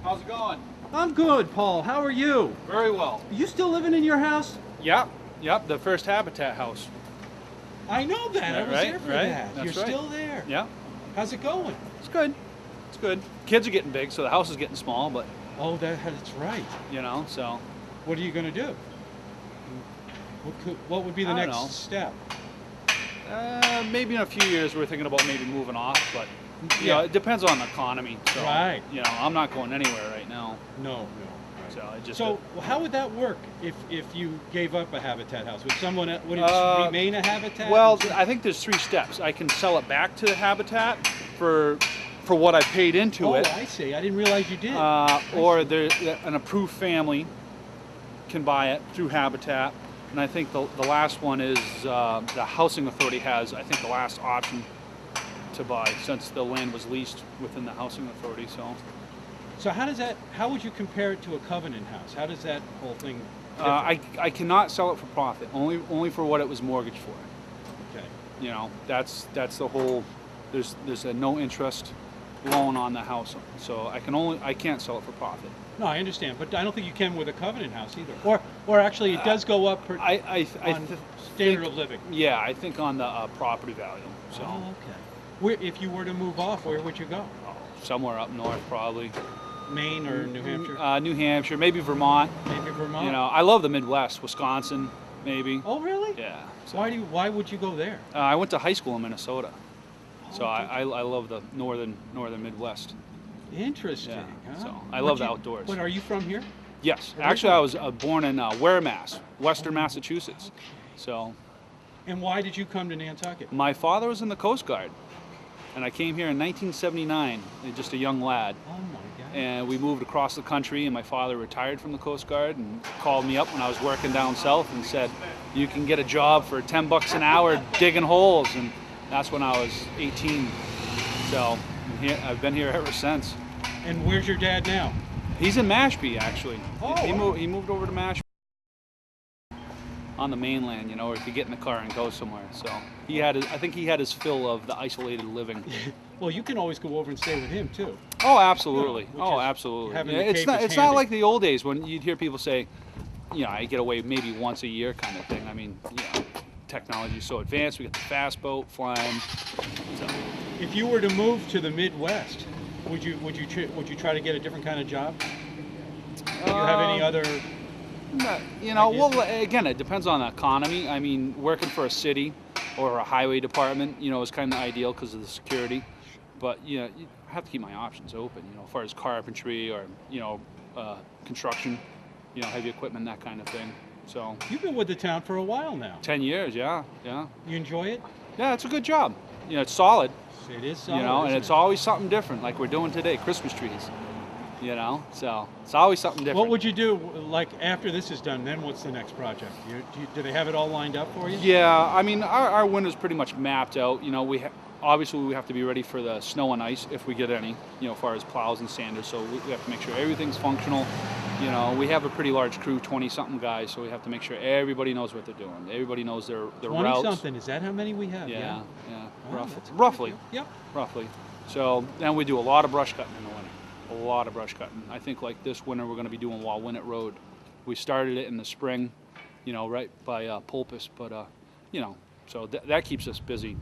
How's it going? I'm good, Paul. How are you? Very well. Are you still living in your house? Yep, the first Habitat house. I know that. I was there for that. That's You're right. still there. Yeah, How's it going? it's good. It's good. Kids are getting big, so the house is getting small, but, Oh, that's right. so. What are you going to do? What would be the I don't next know. step? Maybe in a few years we're thinking about maybe moving off, but, Yeah. it depends on the economy. So, Right. I'm not going anywhere right now. No. Right. So I just. So how would that work if you gave up a Habitat house? Would would it remain a Habitat? Well, I think there's 3 steps. I can sell it back to the Habitat for what I paid into it. Oh, I see. I didn't realize you did. Or see. an approved family can buy it through Habitat. And I think the last one is the Housing Authority has, I think, the last option to buy since the land was leased within the Housing Authority. So how would you compare it to a covenant house? How does that whole thing differ? I cannot sell it for profit, only for what it was mortgaged for. Okay. That's the whole. There's a no interest loan on the house, so I can't sell it for profit. No, I understand, but I don't think you can with a covenant house either. Or actually, it does go up I on standard of living. Yeah, I think on the property value. So Oh, okay. If you were to move off, where would you go? somewhere up north, probably. Maine or New Hampshire? New Hampshire, maybe Vermont. Maybe Vermont. I love the Midwest, Wisconsin, maybe. Oh, really? Yeah. So, Why would you go there? I went to high school in Minnesota, so Oh, I love the northern Midwest. Interesting. Yeah, Huh? so I love the outdoors. But are you from here? Yes, Originally. actually, I was born in Ware, Mass, Western Massachusetts. So And why did you come to Nantucket? my father was in the Coast Guard, and I came here in 1979, just a young lad. Oh my God. And we moved across the country, and my father retired from the Coast Guard and called me up when I was working down south and said, you can get a job for $10 an hour digging holes. And that's when I was 18. So I've been here ever since. And where's your dad now? He's in Mashpee, actually. Oh, he wow. moved over to Mashpee on the mainland, or he could get in the car and go somewhere. So I think he had his fill of the isolated living. Well, you can always go over and stay with him too. Oh, absolutely. Which Oh, is absolutely. having Yeah, the it's Cape not. is It's not handy. like the old days when you'd hear people say, I get away maybe once a year kind of thing. I mean, technology's so advanced. We got the fast boat flying. So, If you were to move to the Midwest, would you try to get a different kind of job? Do you have any other? well, again, it depends on the economy. I mean, working for a city or a highway department, is kind of ideal because of the security. But you have to keep my options open. As far as carpentry or construction, heavy equipment, that kind of thing. So You've been with the town for a while now. 10 years, yeah. You enjoy it? Yeah, it's a good job. It's solid. It is solid. And isn't it's it? always something different, like we're doing today, Christmas trees. So it's always something different. What would you do, like after this is done? Then what's the next project? Do they have it all lined up for you? Yeah, I mean, our winter's pretty much mapped out. Obviously we have to be ready for the snow and ice if we get any. As far as plows and sanders. So we have to make sure everything's functional. We have a pretty large crew, 20-something guys, so we have to make sure everybody knows what they're doing. Everybody knows their routes. 20-something. Is that how many we have? Yeah. Oh, that's a good Roughly. deal. Yep. Roughly. So then we do a lot of brush cutting in the winter. A lot of brush cutting. I think like this winter we're going to be doing Wawinnet Road. We started it in the spring, right by Pulpus, but so that keeps us busy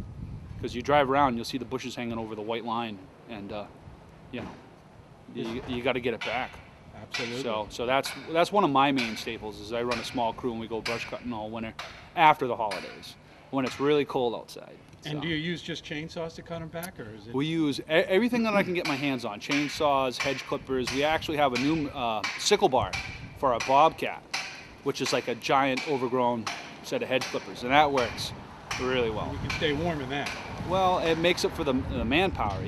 because you drive around, you'll see the bushes hanging over the white line, and you got to get it back. Absolutely. So that's one of my main staples is I run a small crew and we go brush cutting all winter after the holidays when it's really cold outside. And So do you use just chainsaws to cut them back, or is it? we use everything that I can get my hands on: chainsaws, hedge clippers. We actually have a new sickle bar for our Bobcat, which is like a giant overgrown set of hedge clippers, and that works really well. You can stay warm in that. Well, it makes up for the manpower,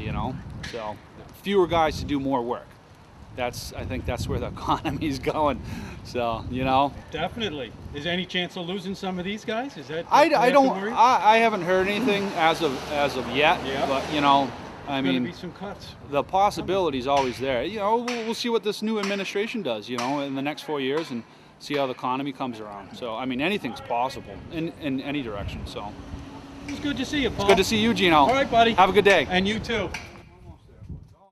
So fewer guys to do more work. I think that's where the economy's going. So, Definitely. Is there any chance of losing some of these guys? Is that? I do you have to don't. worry? I haven't heard anything as of yet. Yeah. But I There's mean, gonna be some cuts. the possibility is always there. We'll see what this new administration does. In the next 4 years and see how the economy comes around. So I mean, anything's possible in any direction. So It's good to see you, Paul. it's good to see you, Gino. All right, buddy. Have a good day. And you too.